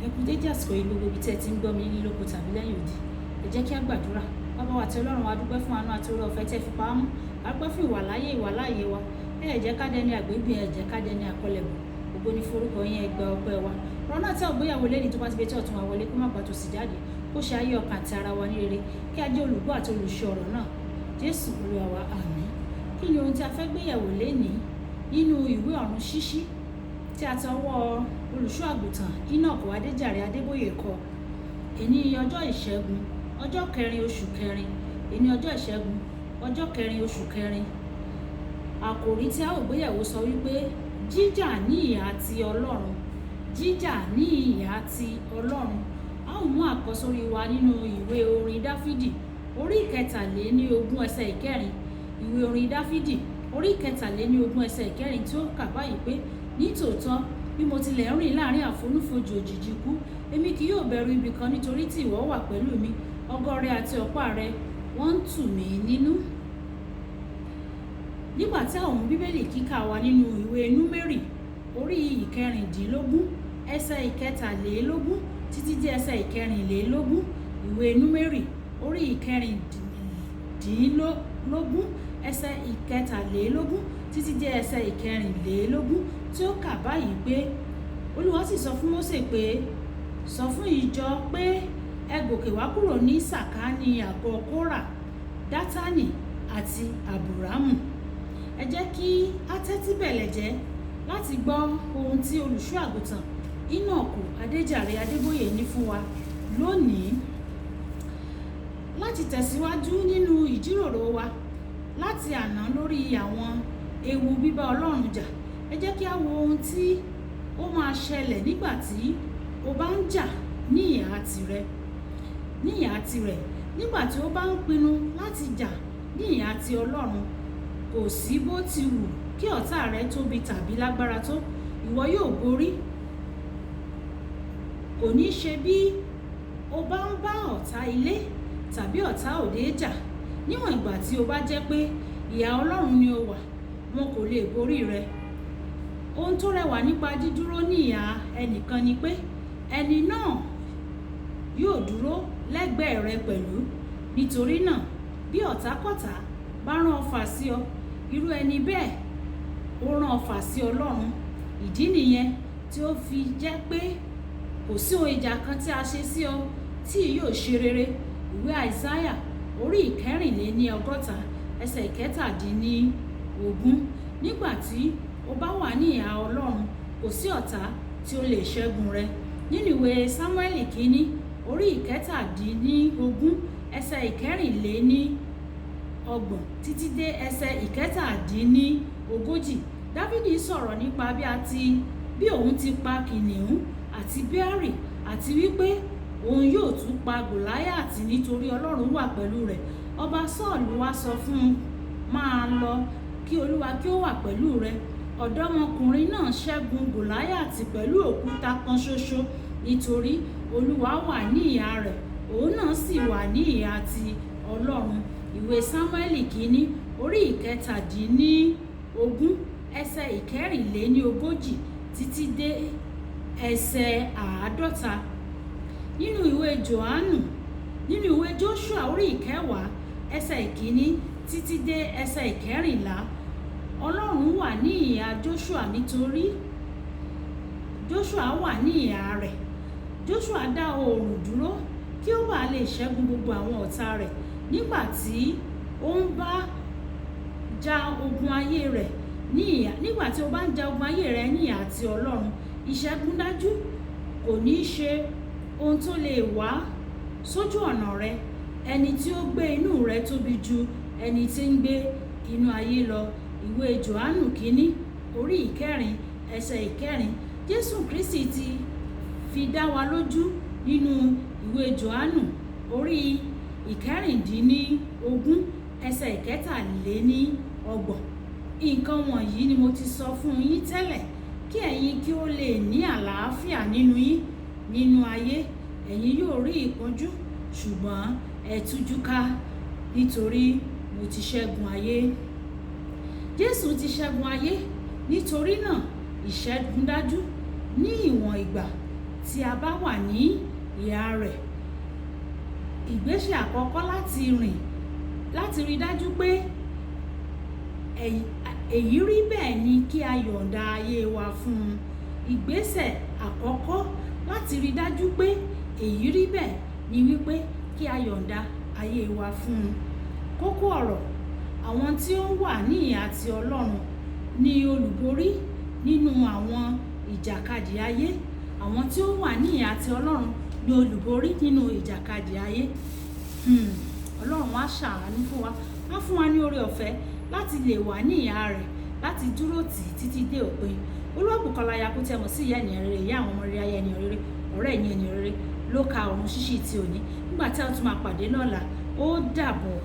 Ẹ kú dédé àsìkò yìí gbogbo ibi tí ẹ ti ń gbọ́ mi ní lóko tàbí lẹ́yìn odi. Ẹ jẹ́ kí á gbàdúrà. Bàbá wa àti Ọlọ́run wa dúpẹ́ fún àánú àti oore ọ̀fẹ́ tẹ́ fi pa á mọ́. A dúpẹ́ fún ìwàláyé wa. Ẹ jẹ́ ká dẹni àgbégbé, ẹ jẹ́ ká dẹni àkọlẹ̀bọ̀. Ògo ni forúkọ yín, ẹ gba ọpẹ́ wa. Rọ́nà tí ọ̀gbéyàwó lẹ́ni tó bá ti betí ọ̀tún wa wọlé kó má gbà tòsì jáde. Kó ṣe ayé ọkàn àti ara wa ní rere. Kí a jẹ́ olùgbọ́ àti olùṣọ́ ọ̀rọ̀ náà. Jésù Olúwa wa, àmín. Kí ni ohun tí a fẹ́ gbéyẹ̀wò lénìí nínú ìwé ọ̀run ṣíṣí tí a tọwọ́ olùṣọ́ àgùntàn Enoch Adeboye kọ? Èní ọjọ́ ìṣẹ́gun ọjọ́ kẹrin oṣù kẹrin. Èní ọjọ́ ìṣẹ́gun ọjọ́ kẹrin oṣù kẹrin. Àkòrí tí a ó gbéyẹ̀wò sọ wípé jíjà ní ìhà ti Ọlọ́run. Jíjà ní ìhà ti Ọlọ́run. A ó mú àkọ́sórí wa nínú ìwé orin Dáfídì orí ìkẹtàléníogún ẹsẹ̀ ìkẹrin. Ìwé orin Dáfídì orí ìkẹtàléníogún ẹsẹ̀ ìkẹrin tí ó kà báyìí pé nítòótọ́ bí mo tilẹ̀ ń rìn láàrin àfonífojì òjìji ikú, èmi kì yóò bẹ̀rù ibi kan nítorí tí ìwọ wà pẹ̀lú mi. Ọ̀gọ rẹ àti ọ̀pá rẹ wọ́n ń tù mí nínú. Nígbà tí àwọn bíbélì kíkà wa nínú ìwé Númérì orí ìkẹrìndínlógún ẹsẹ̀ ìkẹtàlélógún títí dé ẹsẹ̀ ìkẹrìnlélógún. Ìwé Númérì orí ìkẹrìndínlógún ẹsẹ̀ ìkẹtàlélógún títí dé ẹsẹ̀ ìkẹrìnlélógún tí ó kà báyìí pé Olúwa sì sọ fún Mósè pé sọ fún ìjọ pé ẹ gòkè wá kúrò ní sàkání àgọ́ Kórà, Dátánì àti Àbùrámù. Ẹ jẹ́ kí á tẹ́tí bẹ̀lẹ̀ jẹ́ láti gbọ́ ohun tí olùṣọ́ àgùntàn Enoch Adeboye ní fún wa lónìí. Láti tẹ̀síwájú nínú ìjíròrò wa láti àná lórí àwọn ewu bíbá Ọlọ́run jà, ẹ jẹ́ kí á wo ohun tí ó máa ṣẹlẹ̀ nígbà tí o bá ń jà ní ìhà tirẹ̀. Ní ìhà tirẹ̀, nígbà tí o bá ń pinnu láti jà ní ìhà ti Ọlọ́run, kò sí bó ti wù kí ọ̀tá rẹ tóbi tàbí lágbára tó, ìwọ yóò borí. Kò ní ṣe bí o bá ń bá ọ̀tá ilé tàbí ọ̀tá òde jà. Níwọ̀n ìgbà tí o bá jẹ́ pé ìhà Ọlọ́run ni o wà, wọn kò lè borí rẹ. Ohun tó rẹwà nípa dídúró ní ìhà ẹnìkan ni pé ẹni náà yóò dúró lẹ́gbẹ̀ẹ́ rẹ pẹ̀lú. Nítorí náà, bí ọ̀tákọ̀tá bá rán ọfà sí ọ, irú ẹni bẹ́ẹ̀ ó rán ọfà sí Ọlọ́run. Ìdí nìyẹn tí ó fi jẹ́ pé kò sí ohun ìjà kan tí a ṣe sí ọ tí yóò ṣe rere. Ìwé Àìsáyà orí ìkẹrìnléníọgọ́ta ẹsẹ̀ ìkẹtàdínlógún. Nígbà tí o bá wà ní ìhà Ọlọ́run, kò sí ọ̀tá tí ó lè ṣẹ́gun rẹ. Nínú ìwé Sámúẹ́lì kínní orí ìkẹtàdínlógún ẹsẹ̀ ìkẹrìnléníọgbọ̀n títí dé ẹsẹ̀ ìkẹtàdínlógójì, Dáfídì sọ̀rọ̀ nípa bí òun ti pa kìnìún àti bẹ́ẹ̀rì àti wípé òun yóò tún pa Gòláyátì nítorí Ọlọ́run wà pẹ̀lú rẹ̀. Ọba Sọ́ọ̀lù wá sọ fún un, máa lọ kí Olúwa kí ó wà pẹ̀lú rẹ. Ọ̀dọ́mọkùnrin náà ṣẹ́gun Gòláyátì pẹ̀lú òkúta kan ṣoṣo nítorí Olúwa wà ní ìhà rẹ̀, òun náà sì wà ní ìhà ti Ọlọ́run. Ìwé Sámúẹ́lì kínní orí ìkẹtàdínlógún ẹsẹ̀ ìkẹrìnléníogójì títí dé ẹsẹ̀ àádọ́ta. Nínú ìwé Jóṣúà orí ìkẹwàá ẹsẹ̀ ìkíní títí dé ẹsẹ̀ ìkẹrìnlá, Ọlọ́run wà ní ìhà Jóṣúà nítorí Jóṣúà wà ní ìhà rẹ̀. Jóṣúà dá oòrùn dúró kí ó bàa lè ṣẹ́gun gbogbo àwọn ọ̀tá rẹ̀. Nígbà tí ó ń bá ja ogun ayé rẹ̀ ní ìhà, nígbà tí ó bá ń ja ogun ayé rẹ̀ ní ìhà ti Ọlọ́run, ìṣẹ́gun dájú. Kò ní ṣe ohun tó lè wá sójú ọ̀nà rẹ. Ẹni tí ó gbé inú rẹ tóbi ju ẹni tí ń gbé inú ayé lọ. Ìwé Jòhánù kínní orí ìkẹrin ẹsẹ̀ ìkẹrin. Jésù Kristi ti fi dá wa lójú nínú ìwé Jòhánù orí ìkẹrìndínlógún ẹsẹ̀ ìkẹtàléníọgbọ̀n. Nǹkan wọ̀nyí ni mo ti sọ fún yín tẹ́lẹ̀ kí ẹ̀yin kí ó lè ní àlàáfíà nínú yín. Nínú ayé ẹ̀yin yóò rí ìpọ́njú, ṣùgbọ́n ẹ tújú ká nítorí mo ti ṣẹ́gun ayé. Jésù ti ṣẹ́gun ayé, nítorí náà ìṣẹ́gun dájú ní ìwọ̀n ìgbà tí a bá wà ní ìhà rẹ̀. Ìgbésẹ̀ àkọ́kọ́ láti rí dájú pé èyí rí bẹ́ẹ̀ ni kí a yọ̀ǹda ayé wa fún un. Ìgbésẹ̀ àkọ́kọ́ láti rí dájú pé èyí rí bẹ́ẹ̀ ni wípé kí a yọ̀ǹda ayé wa fún un. Kókó ọ̀rọ̀: àwọn tí ó wà ní ìhà ti Ọlọ́run ni olùborí nínú àwọn ìjàkadì ayé. Àwọn tí ó wà ní ìhà ti Ọlọ́run ni olùborí nínú ìjàkadì ayé. Ọlọ́run á ṣàánú fún wa, á fún wa ní oore ọ̀fẹ́ láti lè wà ní ìhà rẹ̀, láti dúró tì títí dé òpin. Olúwabùkọ́lá Ayakú tí a mọ̀ sí ìyá ènìyàn rere, ìyá àwọn ọmọ rere, aya ènìyàn rere, ọ̀rẹ́ ẹ̀yin ènìyàn rere ló ka ọ̀run ṣíṣí ti òní. Nígbà tí a tún máa pàdé lọ́la, ó dàbọ̀.